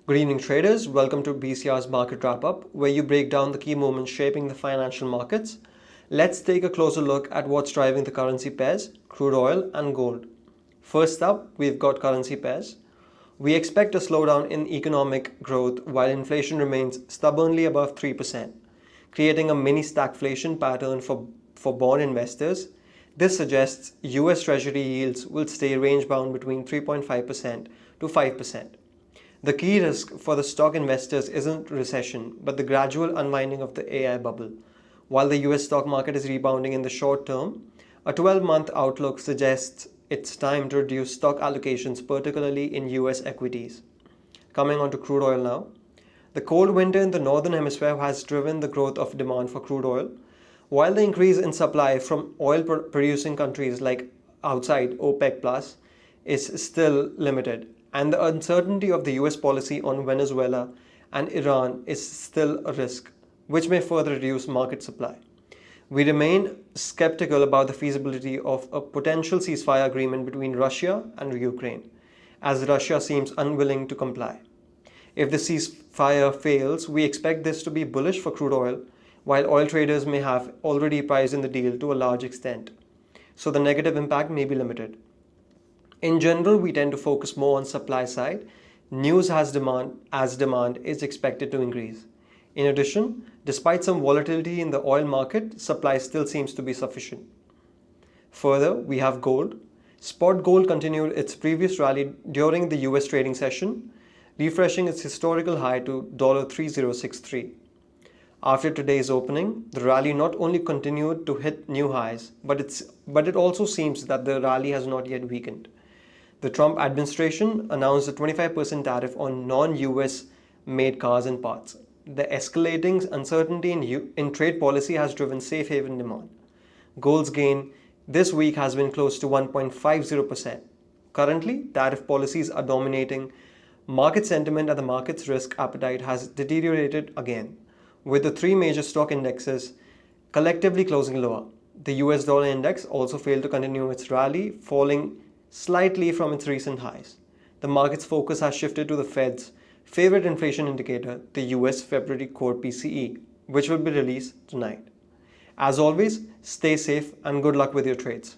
Good evening, traders. Welcome to BCR's Market Wrap-Up, where you break down the key moments shaping the financial markets. Let's take a closer look at what's driving the currency pairs, crude oil and gold. First up, we've got currency pairs. We expect a slowdown in economic growth while inflation remains stubbornly above 3%, creating a mini stagflation pattern for bond investors. This suggests US Treasury yields will stay range-bound between 3.5% to 5%. The key risk for the stock investors isn't recession, but the gradual unwinding of the AI bubble. While the US stock market is rebounding in the short term, a 12-month outlook suggests it's time to reduce stock allocations, particularly in US equities. Coming on to crude oil now. The cold winter in the northern hemisphere has driven the growth of demand for crude oil, while the increase in supply from oil-producing countries like outside OPEC Plus is still limited, and the uncertainty of the US policy on Venezuela and Iran is still a risk, which may further reduce market supply. We remain skeptical about the feasibility of a potential ceasefire agreement between Russia and Ukraine, as Russia seems unwilling to comply. If the ceasefire fails, we expect this to be bullish for crude oil, while oil traders may have already priced in the deal to a large extent, so the negative impact may be limited. In general, we tend to focus more on supply side news as demand is expected to increase. In addition, despite some volatility in the oil market, supply still seems to be sufficient. Further, we have gold. Spot gold continued its previous rally during the US trading session, refreshing its historical high to $3063. After today's opening, the rally not only continued to hit new highs, but it also seems that the rally has not yet weakened. The Trump administration announced a 25% tariff on non-US made cars and parts. The escalating uncertainty in trade policy has driven safe haven demand. Gold's gain this week has been close to 1.50%. Currently, tariff policies are dominating market sentiment, and the market's risk appetite has deteriorated again, with the three major stock indexes collectively closing lower. The US dollar index also failed to continue its rally, falling slightly from its recent highs. The market's focus has shifted to the Fed's favorite inflation indicator, the US February core PCE, which will be released tonight. As always, stay safe and good luck with your trades.